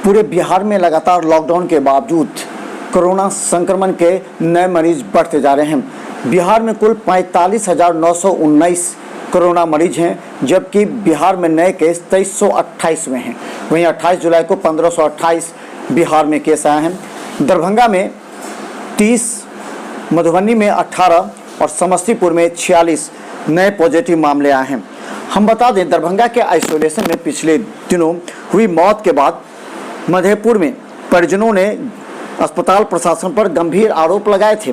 पूरे बिहार में लगातार लॉकडाउन के बावजूद कोरोना संक्रमण के नए मरीज बढ़ते जा रहे हैं। बिहार में कुल 45,919 कोरोना मरीज हैं, जबकि बिहार में नए केस 2328 में हैं। वहीं 28 जुलाई को 1528 बिहार में केस आए हैं। दरभंगा में 30, मधुबनी में 18 और समस्तीपुर में 46 नए पॉजिटिव मामले आए हैं। हम बता दें, दरभंगा के आइसोलेशन में पिछले दिनों हुई मौत के बाद मधेपुर में परिजनों ने अस्पताल प्रशासन पर गंभीर आरोप लगाए थे।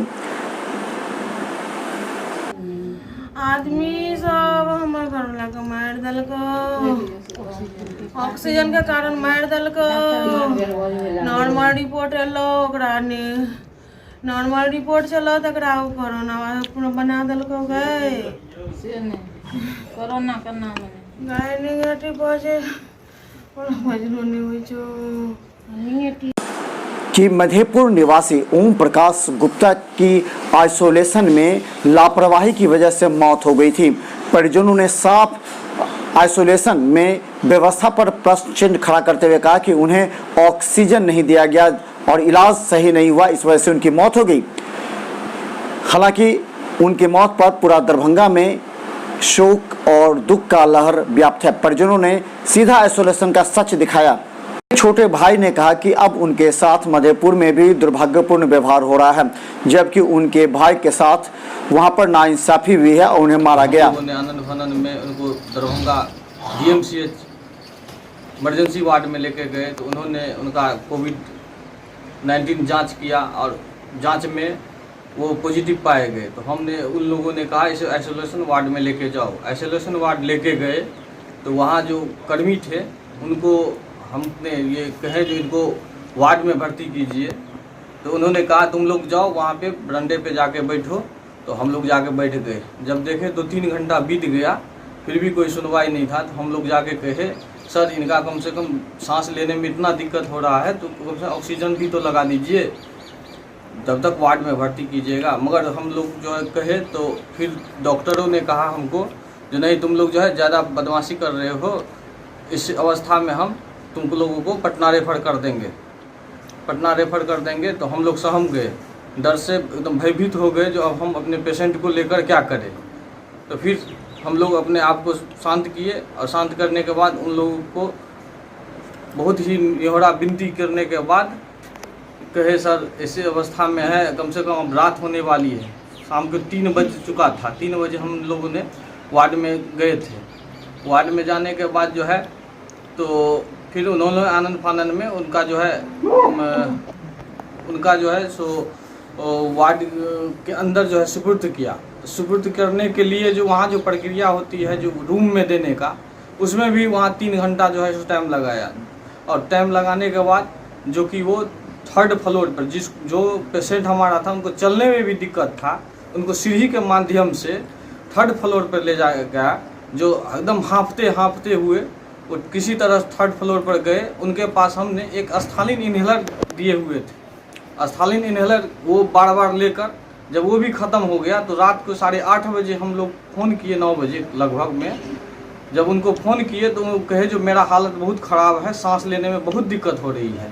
आदमी सब हमर घर लगे मार दलको, ऑक्सीजन के कारण मार दलको। नॉर्मल रिपोर्ट एलो, ओकरा ने नॉर्मल रिपोर्ट चलो तकरा कोरोना बना दलको। गए कोरोना का नाम है गाय नेगेटिव पहुंचे मजनू नहीं हुई जो कि मधेपुर निवासी ओम प्रकाश गुप्ता की आइसोलेशन में लापरवाही की वजह से मौत हो गई थी। परिजनों ने साफ आइसोलेशन में व्यवस्था पर प्रश्न चिन्ह खड़ा करते हुए कहा कि उन्हें ऑक्सीजन नहीं दिया गया और इलाज सही नहीं हुआ, इस वजह से उनकी मौत हो गई। हालांकि उनकी मौत पर पूरा दरभंगा में शोक और दुख का लहर व्याप्त है। परिजनों ने सीधा आइसोलेशन का सच दिखाया। छोटे भाई ने कहा कि अब उनके साथ मधेपुर में भी दुर्भाग्यपूर्ण व्यवहार हो रहा है, जबकि उनके भाई के साथ वहां पर नाइंसाफी हुई है और उन्हें मारा गया। आनंद फानंद में उनको दरभंगा DMCH इमरजेंसी वार्ड में लेके गए तो उन्होंने उनका कोविड-19 जांच किया और जांच में वो पॉजिटिव पाए गए। तो हमने उन लोगों ने कहा इसे आइसोलेशन वार्ड में लेके जाओ। आइसोलेशन वार्ड लेके गए तो वहाँ जो कर्मी थे उनको हमने ये कहे जो इनको वार्ड में भर्ती कीजिए। तो उन्होंने कहा तुम लोग जाओ वहाँ पे बरंडे पे जाके बैठो। तो हम लोग जाके बैठ गए। जब देखे तो 3 घंटा बीत गया, फिर भी कोई सुनवाई नहीं था। तो हम लोग जाके कहे सर इनका कम से कम सांस लेने में इतना दिक्कत हो रहा है तो कम से ऑक्सीजन भी तो लगा दीजिए, तब तक वार्ड में भर्ती कीजिएगा। मगर हम लोग जो है कहे तो फिर डॉक्टरों ने कहा हमको जो नहीं तुम लोग जो है ज़्यादा बदमाशी कर रहे हो, इस अवस्था में हम तुम लोगों को पटना रेफर कर देंगे। पटना रेफर कर देंगे तो हम लोग सहम गए, डर से एकदम भयभीत हो गए जो अब हम अपने पेशेंट को लेकर क्या करें। तो फिर हम लोग अपने आप को शांत किए और शांत करने के बाद उन लोगों को बहुत ही निहोरा विनती करने के बाद कहे सर ऐसी अवस्था में है, कम से कम अब रात होने वाली है। शाम को 3 बज चुका था। 3 बजे हम लोगों ने वार्ड में गए थे। वार्ड में जाने के बाद जो है तो फिर उन्होंने आनंद फानंद में उनका जो है सो वार्ड के अंदर जो है सुपुर्द किया। सुपुर्द करने के लिए जो वहाँ जो प्रक्रिया होती है जो रूम में देने का, उसमें भी वहाँ 3 घंटा जो है सो टाइम लगाया। और टाइम लगाने के बाद जो कि वो 3rd फ्लोर पर जो पेशेंट हमारा था उनको चलने में भी दिक्कत था, उनको सीढ़ी के माध्यम से 3rd फ्लोर पर ले जाया गया। जो एकदम हाँफते हुए वो किसी तरह 3rd फ्लोर पर गए। उनके पास हमने एक स्थालीन इन्हेलर दिए हुए थे। स्थालीन इन्हेलर वो बार लेकर जब वो भी ख़त्म हो गया तो रात को 8:30 बजे हम लोग फ़ोन किए, 9 बजे लगभग में जब उनको फ़ोन किए तो वो कहे जो मेरा हालत बहुत ख़राब है, सांस लेने में बहुत दिक्कत हो रही है।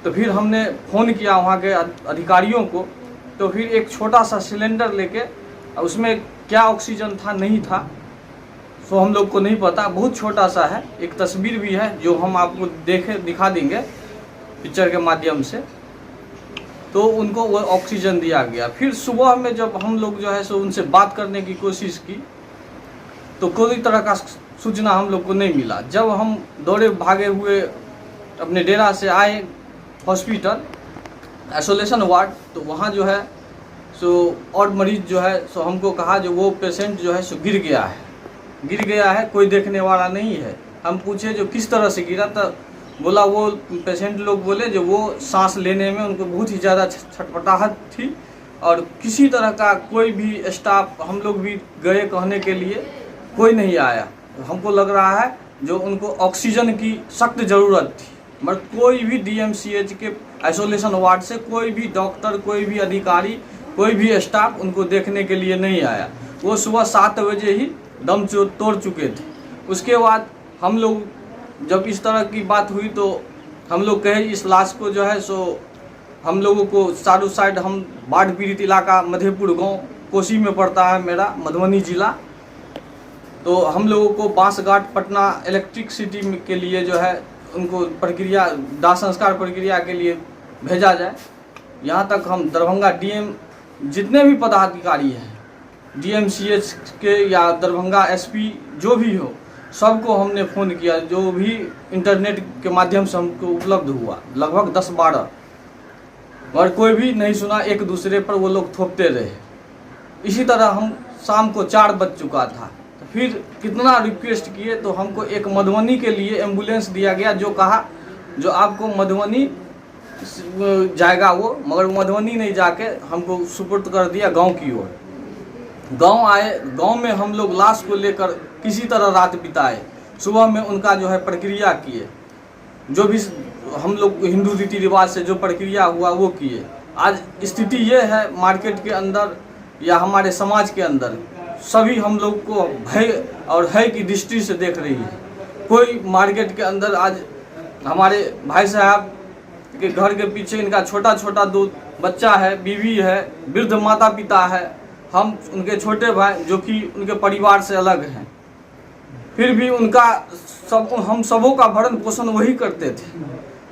तो फिर हमने फ़ोन किया वहाँ के अधिकारियों को। तो फिर एक छोटा सा सिलेंडर लेके, उसमें क्या ऑक्सीजन था नहीं था सो हम लोग को नहीं पता, बहुत छोटा सा है। एक तस्वीर भी है जो हम आपको दिखा देंगे पिक्चर के माध्यम से। तो उनको वो ऑक्सीजन दिया गया। फिर सुबह में जब हम लोग जो है सो उनसे बात करने की कोशिश की तो कोई तरह का सूचना हम लोग को नहीं मिला। जब हम दौड़े भागे हुए अपने डेरा से आए हॉस्पिटल आइसोलेशन वार्ड, तो वहाँ जो है सो और मरीज जो है सो हमको कहा जो वो पेशेंट जो है सो गिर गया है, कोई देखने वाला नहीं है। हम पूछे जो किस तरह से गिरा, तो बोला वो पेशेंट लोग बोले जो वो सांस लेने में उनको बहुत ही ज़्यादा छटपटाहट थी और किसी तरह का कोई भी स्टाफ, हम लोग भी गए कहने के लिए, कोई नहीं आया। हमको लग रहा है जो उनको ऑक्सीजन की सख्त ज़रूरत थी, मगर कोई भी DMCH के आइसोलेशन वार्ड से कोई भी डॉक्टर, कोई भी अधिकारी, कोई भी स्टाफ उनको देखने के लिए नहीं आया। वो सुबह 7 बजे ही दम तोड़ चुके थे। उसके बाद हम लोग जब इस तरह की बात हुई तो हम लोग कहे इस लाश को जो है सो हम लोगों को चारों साइड, हम बाढ़ पीड़ित इलाका मधेपुर गांव कोसी में पड़ता है मेरा, मधुबनी जिला। तो हम लोगों को बांसघाट पटना इलेक्ट्रिसिटी के लिए जो है उनको प्रक्रिया, दाह संस्कार प्रक्रिया के लिए भेजा जाए। यहाँ तक हम दरभंगा डीएम जितने भी पदाधिकारी हैं, डीएमसीएच के या दरभंगा एसपी जो भी हो, सबको हमने फ़ोन किया, जो भी इंटरनेट के माध्यम से हमको उपलब्ध हुआ, लगभग 10-12, और कोई भी नहीं सुना। एक दूसरे पर वो लोग थोपते रहे। इसी तरह हम शाम को 4 बज चुका था, तो फिर कितना रिक्वेस्ट किए तो हमको एक मधुबनी के लिए एम्बुलेंस दिया गया, जो कहा जो आपको मधुबनी जाएगा वो, मगर मधुबनी नहीं जाके हमको सुपुर्द कर दिया गांव की ओर। गांव आए, गांव में हम लोग लाश को लेकर किसी तरह रात बिताए। सुबह में उनका जो है प्रक्रिया किए, जो भी हम लोग हिंदू रीति रिवाज से जो प्रक्रिया हुआ वो किए। आज स्थिति ये है मार्केट के अंदर या हमारे समाज के अंदर, सभी हम लोग को भय और है की दृष्टि से देख रही है। कोई मार्केट के अंदर आज हमारे भाई साहब के घर के पीछे इनका छोटा छोटा 2 बच्चा है, बीवी है, वृद्ध माता पिता है, हम उनके छोटे भाई जो कि उनके परिवार से अलग हैं, फिर भी उनका हम सबों का भरण पोषण वही करते थे,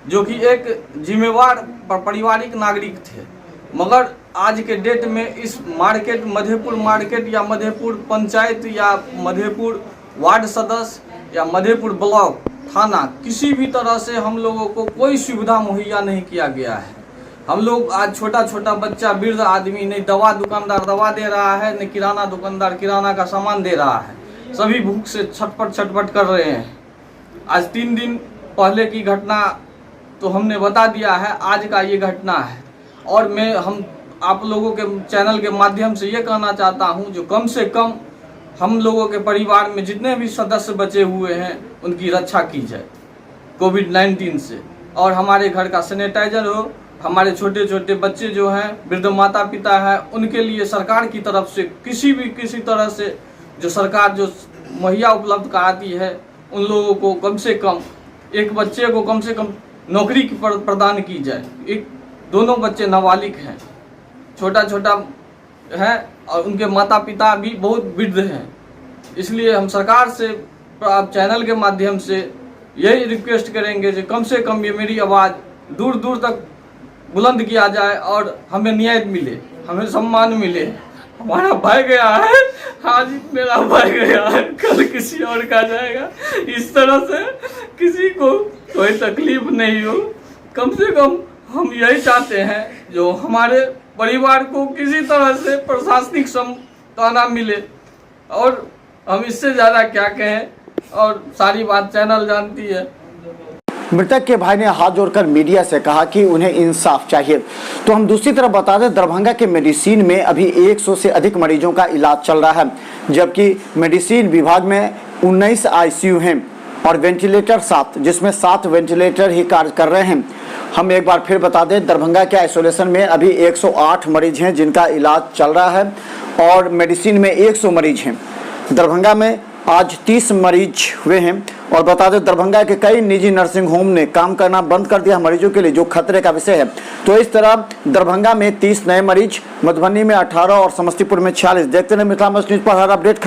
जो कि एक जिम्मेवार पारिवारिक नागरिक थे। मगर आज के डेट में इस मार्केट, मधेपुर मार्केट या मधेपुर पंचायत या मधेपुर वार्ड सदस्य या मधेपुर ब्लॉक थाना, किसी भी तरह से हम लोगों को कोई सुविधा मुहैया नहीं किया गया है। हम लोग आज छोटा छोटा बच्चा, वृद्ध आदमी, नहीं दवा दुकानदार दवा दे रहा है, नहीं किराना दुकानदार किराना का सामान दे रहा है, सभी भूख से छटपट कर रहे हैं। आज 3 दिन पहले की घटना तो हमने बता दिया है, आज का ये घटना है। और मैं हम आप लोगों के चैनल के माध्यम से ये कहना चाहता हूँ, जो कम से कम हम लोगों के परिवार में जितने भी सदस्य बचे हुए हैं उनकी रक्षा की जाए कोविड-19 से, और हमारे घर का सैनिटाइजर हो, हमारे छोटे छोटे बच्चे जो हैं, वृद्ध माता पिता हैं, उनके लिए सरकार की तरफ से किसी तरह से जो सरकार जो मुहैया उपलब्ध कराती है, उन लोगों को कम से कम, एक बच्चे को कम से कम नौकरी प्रदान की जाए। दोनों बच्चे नाबालिग हैं, छोटा छोटा है, और उनके माता पिता भी बहुत वृद्ध हैं। इसलिए हम सरकार से, आप चैनल के माध्यम से यही रिक्वेस्ट करेंगे कि कम से कम ये मेरी आवाज़ दूर दूर तक बुलंद किया जाए और हमें न्याय मिले, हमें सम्मान मिले। हमारा भाई गया है, आज मेरा भाई गया है, कल किसी और का जाएगा। इस तरह से किसी को कोई तकलीफ नहीं हो। कम से कम हम यही चाहते हैं, जो हमारे परिवार को किसी तरह से प्रशासनिक सहायता मिले, और हम इससे ज़्यादा क्या कहें, और सारी बात चैनल जानती है। मृतक के भाई ने हाथ जोड़कर मीडिया से कहा कि उन्हें इंसाफ चाहिए। तो हम दूसरी तरफ बता दें, दरभंगा के मेडिसिन में अभी 100 से अधिक मरीजों का इलाज चल रहा है, जबकि मेडिसिन विभाग में 19 आईसीयू हैं और वेंटिलेटर 7, जिसमें 7 वेंटिलेटर ही कार्य कर रहे हैं। हम एक बार फिर बता दें, दरभंगा के आइसोलेशन में अभी 108 मरीज हैं जिनका इलाज चल रहा है, और मेडिसिन में 100 मरीज हैं। दरभंगा में आज 30 मरीज हुए हैं, और बता दें दरभंगा के कई निजी नर्सिंग होम ने काम करना बंद कर दिया मरीजों के लिए, जो खतरे का विषय है। तो इस तरह दरभंगा में 30 नए मरीज, मधुबनी में 18 और समस्तीपुर में 46। देखते रहे मिथिला न्यूज़ पर हर अपडेट।